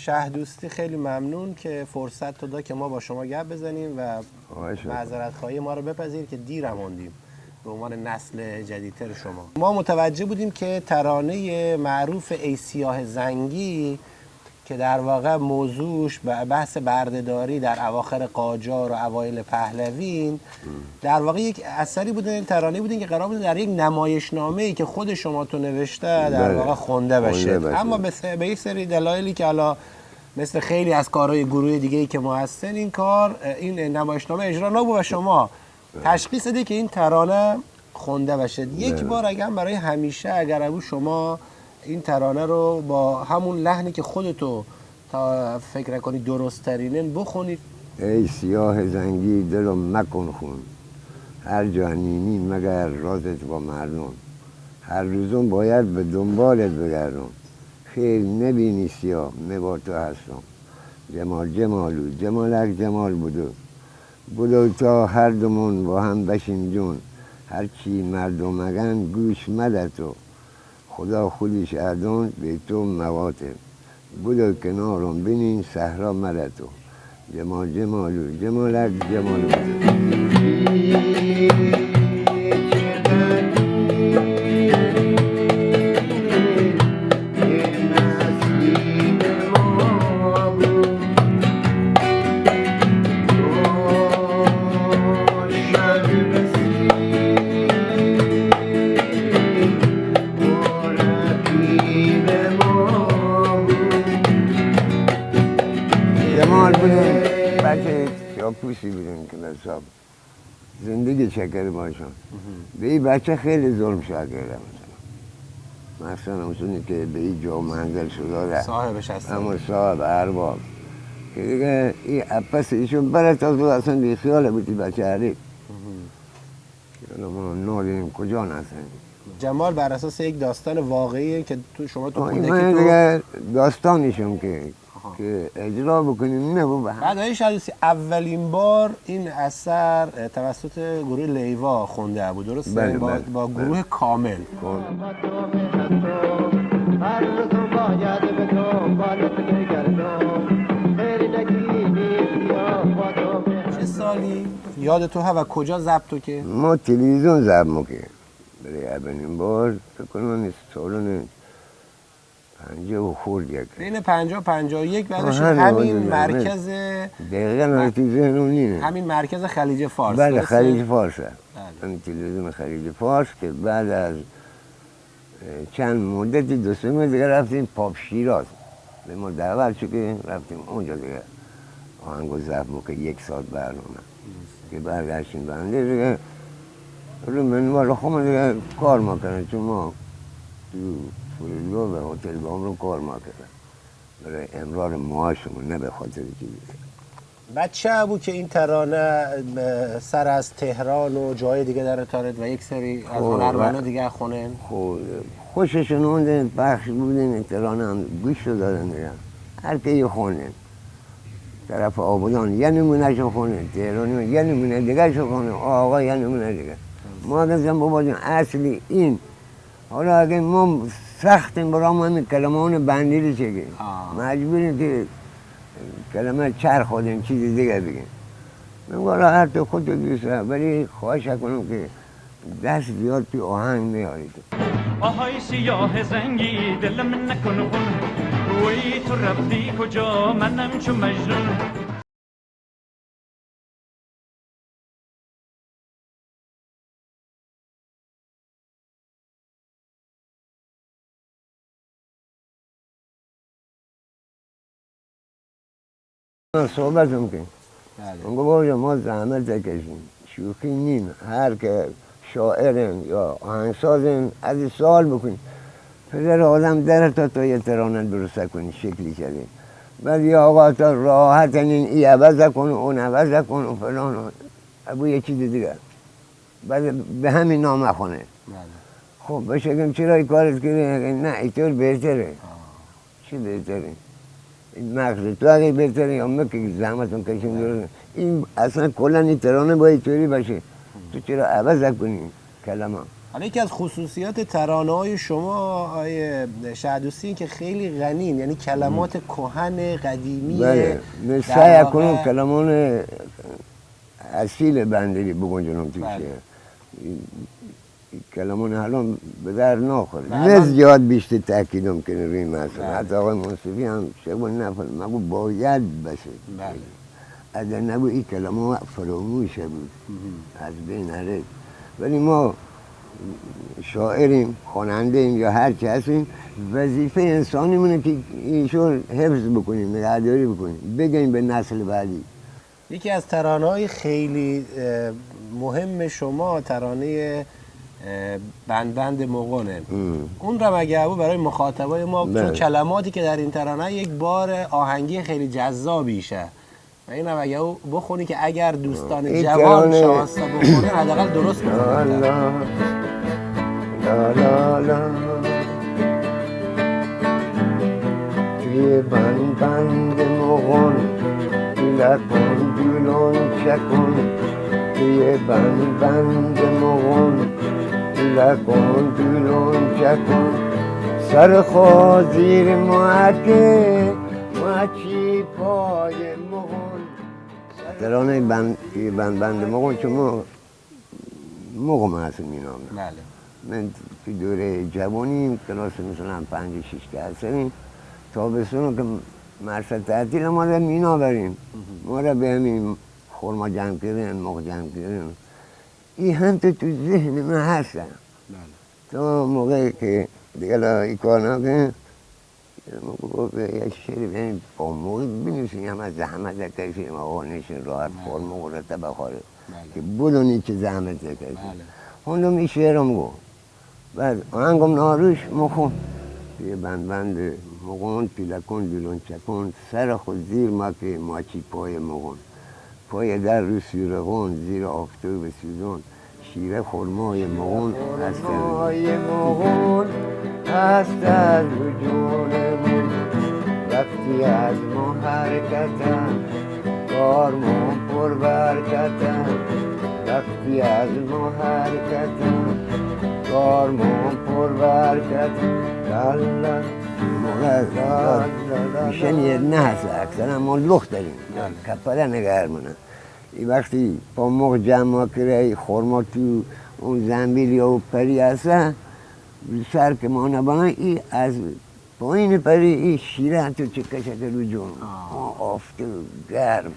شه دوستی خیلی ممنون که فرصت تو داد که ما با شما گپ بزنیم و معذرت خواهی ما رو بپذیر که دیر موندیم به عنوان نسل جدیدتر شما. ما متوجه بودیم که ترانه معروف ای سیاه زنگی که در واقع موضوعش بحث بردهداری در اواخر قاجار و اوایل پهلوین در واقع یک اثری بوده، ترانه بودین که قرار بود در یک نمایشنامه‌ای که خود شما تو نوشته در واقع خونده بشه. اما به یک سری دلایلی که حالا مثل خیلی از کارهای گروه دیگه‌ای که ما هستن این نمایشنامه اجرا نبود و شما تشخیص دادید که این ترانه خونده بشه. یک بار اگر برای همیشه اگر شما این ترانه رو با همون لحنی که خودتو تا فکر کنی درست ترینن بخونید. ای سیاه زنگی دلم مکن خون، هر جا نینی مگر رازت با مردم، هر روزم باید به دنبالت بگردم، خیر نبینی سیاه با تو هستم، جمال جمالو جمالک جمال بودو تا هر دومون با هم بشیم جون، هر چی مردم مگن گوش مده تو، خدا خودش اردون به تو مواته، بودو کنارم بینین صحرا مده تو، جمال جمالو جمالک جمال بودو. پوسی بودن که حساب زندگی چکر باشن به این بچه خیلی ظلم شاگرده مثلا اونسونی که به این جا منزل شده صاحبش هستن اما صاحب ارباب که دیگه این اپس ایشون برای تا تو اصلا بی خیاله بودی بچه حریف یعنی ما نالیم کجا نستن. جمال بر اساس یک داستان واقعیه که شما تو کودکی تو دیگه داستانیشون که اجرا بکنیم نبود. بعد آقای شهدوستی اولین بار این اثر توسط گروه لیوا خونده بود درسته؟ بله با گروه کامل. چه سالی یاد تو ها و کجا ضبط که؟ ما تلویزیون ضبط میکنیم برای اولین بار فکر کنم سالون 50 خورد یک بین 50 و 51 بعدش همین مرکز دقیقا ذهنم نینه همین مرکز خلیج فارس. بله خلیج فارس همین تلویزیون خلیج فارس که بعد از چند مدتی دو سه ماه دیگه رفتیم پاپ شیراز به ما دعوت شد که رفتیم اونجا دیگه آهنگو ضبط میکنه 1 ساعت برنامه که برگشتیم بنده دیگه رو منوال خودم دیگه کار میکنه چون ما تو فرودگاه و هتل بام رو کار میکنه برای امرار معاشمون نه به خاطر چیزی. بچه بود که این ترانه سر از تهران و جای دیگه در تارد و یک سری از هنرمندا دیگه خونن. خوششون اومدن پخش بودن ترانه هم گوش رو دادن دیگه هر کی خونن طرف آبادان یه نمونه شو خونن تهرانی یه نمونه دیگه شو خونن آقا یه نمونه دیگه ما گفتم بابا جون اصلی این حالا اگه ما سختیم برام همین کلمه‌های بندی رو چگیم مجبوریم که کلمه چرخ خودیم چیزی دیگه بگیم. من حالا هر تو خود رو دوست دارم ولی خواهش کنم که دست زیاد توی آهنگ نیارید. آهای سیاه زنگی دلم نکن خون وی تو رفتی کجا منم چو مجنون. صحبت میکنیم اونگه باید ما زحمت کشیم شوخی نیم هر که شاعرن یا آهنگسازن از این سوال بکنیم پدر آدم در تا یه ترانه درست کنی شکلی شدیم بعد یا آقا تا راحت این عوض کن و اون عوض کن و فلان ابو یه چیز دیگه بعد به همین نامه خونه خب بشکم چرا این کارت کردی نه اینطور بهتره چی بهتره این مغز تو اگه بهتره یا که زحمتون کشیم درست این اصلا کلا این ترانه باید طوری باشه تو چرا عوض کنی کلمه حالا یکی از خصوصیات ترانه‌های شما آقای شهدوستی این که خیلی غنین، یعنی کلمات کهن قدیمی. بله من سعی کنم کلمان اصیل بندری بگنجونم توی بله. شعر. کلمان الان به در نخوره. نه زیاد بیشتر تاکیدم کنه روی مثلا. حتی آقای منصفی هم شبه نفر مگو باید بشه. بله. اگر نبود این کلمه فراموش بود، از بین نرد. ولی ما شاعریم، خواننده ایم یا هر چی هستیم، وظیفه انسانیمونه که ایشون حفظ بکنیم، نگهداری بکنیم، بگیم به نسل بعدی. یکی از ترانه‌های خیلی مهم شما ترانه بند مغونه. اون رو اگه برای مخاطبای ما چون کلماتی که در این ترانه یک بار آهنگی خیلی جذابیشه و این هم اگه بخونی که اگر دوستان جوان شانستا بخونن حداقل درست بخونن. لا لا لا توی بند مغون لکن دولون چکن توی بند مغون لکن دولون چکن سرخوا زیر معکه معچی پای مغون. ترانه بند مغون چون مغم هست مینام. بله. من تو دوره جوانی کلاس مثلا 5-6 سنیم تابستون که مرصد تعطیل ما را مینا بریم، ما را به همین خورما جمع کردن، مغ جمع کردن. این هم تو ذهن من هستن تا موقعی که دیگه این کار نکنم یه شعری بینیم با موقع بینیسیم همه زحمت نکشیم آقا نشین راحت خورما مرتب بخوره که بدونی چه زحمت نکشیم. خوندم این شعرم گفت بعد آهنگم ناروش مخون توی بند مغون پیلکن دلون چکن سر خود زیر مکه ماچی پای مغون پای در رو سیرغون زیر آفتاب سوزون شیره خرمای مغون هست از وجودمون وقتی از ما حرکتن کارمون پر برکتن وقتی از ما حرکتن کارمون پر برکتن میشن یه نه هست اکثر ما لخت داریم کپره نگر منه این وقتی با موقع جمع کرده خورما تو اون زنبیل یا او پری هستن سر که ما نبانه ای از پایین پری این شیره تو چه کشکه رو جون آفته گرم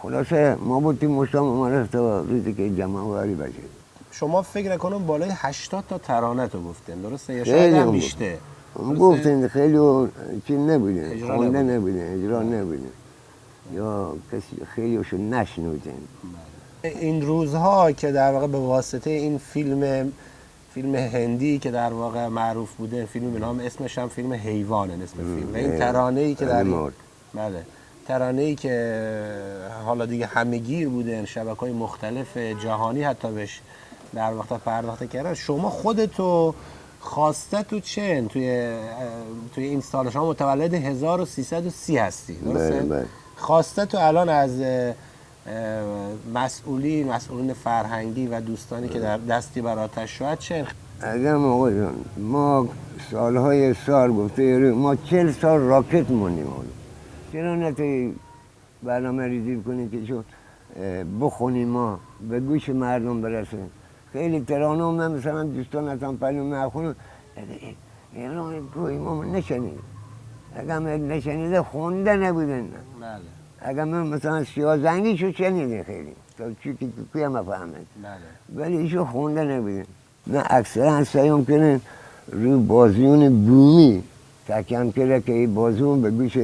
خلاصه ما بودیم مشتام اومده تا روزی که جمع واری بشه. شما فکر کنم بالای 80 تا ترانه تو گفتن درسته یا شاید هم بیشتر؟ گفتن خیلی چی نبودن، خونده نبودن، اجرا نبودن یا کسی خیلیشو نشنودن. این روزها که در واقع به واسطه این فیلم هندی که در واقع معروف بوده، فیلم به نام اسمش هم فیلم حیوانه اسم فیلم و این ترانه‌ای که در بله ترانه‌ای که حالا دیگه همه‌گیر بوده شبکه‌های مختلف جهانی حتی بهش در وقت پرداخته کردن شما خودتو خواسته تو چن توی این سال شما متولد 1330 هستی درسته؟ خواسته تو الان از مسئولین فرهنگی و دوستانی که در دستی بر آتش شد چه؟ اگر آقا جان ما سالهای سال گفته ما 40 سال راکت موندیم چرا نتایی برنامه ریزی کنیم که شد بخونیم ما به گوش مردم برسه خیلی ترانه هم مثلا دوستان ازم پلون نخونم ایران گوی ما نشنید اگر من نشنیده خونده نبودن اگر من مثلا سیازنگیشو شنیده خیلی تا چی که کوی هم فهمد ولی ایشو خونده نبودن من اکثرا سعیم کنم رو بازیون بومی تکیم کرده که این بازیون به گوش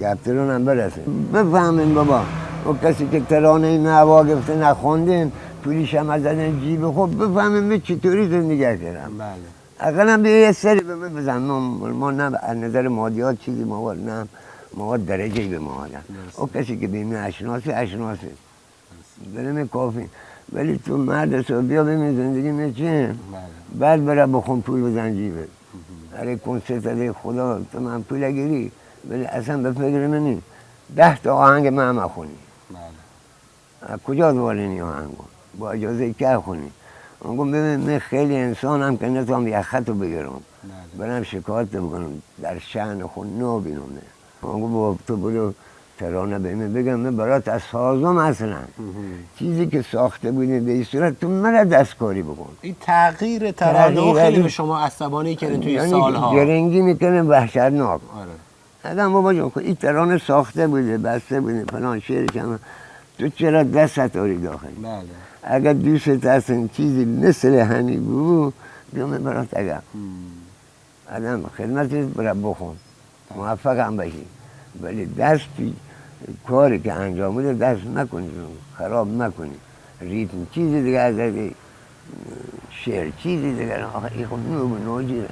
گفترون هم برسه بفهمین بابا و کسی که ترانه این هوا گفته نخوندین پولیش هم از زدن جیب خب بفهمین من چطوری زندگی کردم اقلا هم یه سری به من بزن ما نه از نظر مادیات چیزی ما نه ما درجهی به ما آدم و کسی که بیم اشناسه بریم کافی ولی تو مرد حساب بیا ببین زندگی من چیه بعد برای بخون پول بزن جیبه برای کنسرت علیه خدا تو من پول گیری ولی اصلا به فکر منی 10 تا آهنگ من هم خونی کجا دوالینی آهنگو با اجازه که خونی گفت ببین من خیلی انسانم که نتونم یه خط رو بگیرم برم شکایت بکنم در شأن خود نبینم. گفت بابا تو برو ترانه به من بگم من برات از سازم اصلا چیزی که ساخته بودی به این صورت تو مرا دستکاری بکن. این تغییر ترانه خیلی به شما عصبانی کرده توی یعنی سالها. گرنگی میکنه وحشتناک. آره. آدم بابا جان این ترانه ساخته بوده بسته بوده فلان شعرش هم تو چرا دست داری داخل؟ بله. اگر دوست هستن چیزی مثل همی بود بیام برات اگر آدم خدمتش برای بخون موفق هم بشی ولی دستی کاری که انجام بوده دست نکنی خراب نکنی ریتم چیزی دیگه از شعر چیزی دیگه آخه این خود نوجیره.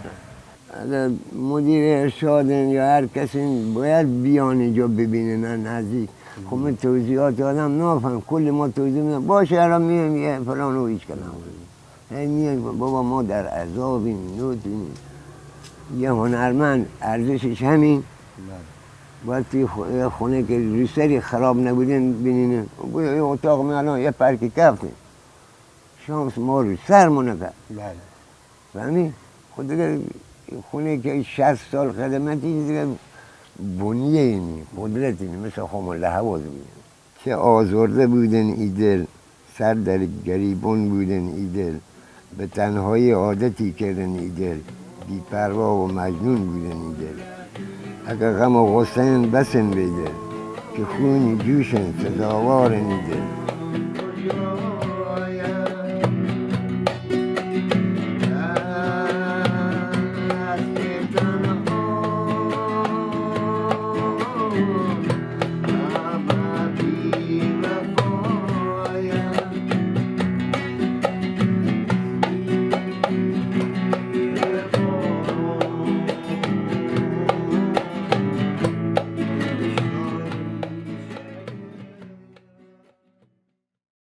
اگر مدیر ارشادن یا هر کسی باید بیان اینجا ببینه نه نزدیک. خب من توضیحات آدم نافهم کل ما توضیح میدم باشه الان میام یه فلان و هیچ کلام میگم بابا ما در عذابیم نوتونیم یه هنرمند ارزشش همین باید توی خونه که ریسری خراب نبودین بینینه یه اتاق من الان یه پرکی کفته شانس ما رو سرمونه کرد. فهمی؟ خود دیگه خونه که 60 سال خدمتی دیگه بنیه اینی قدرت اینی مثل خامله حواظ بودن که آزرده بودن ای دل سر در گریبان بودن ای دل به تنهایی عادتی کردن ای دل بی پروا و مجنون بودن ای دل اگر غم و غصه بسن بیدل که خونی جوشن سزاوار ای دل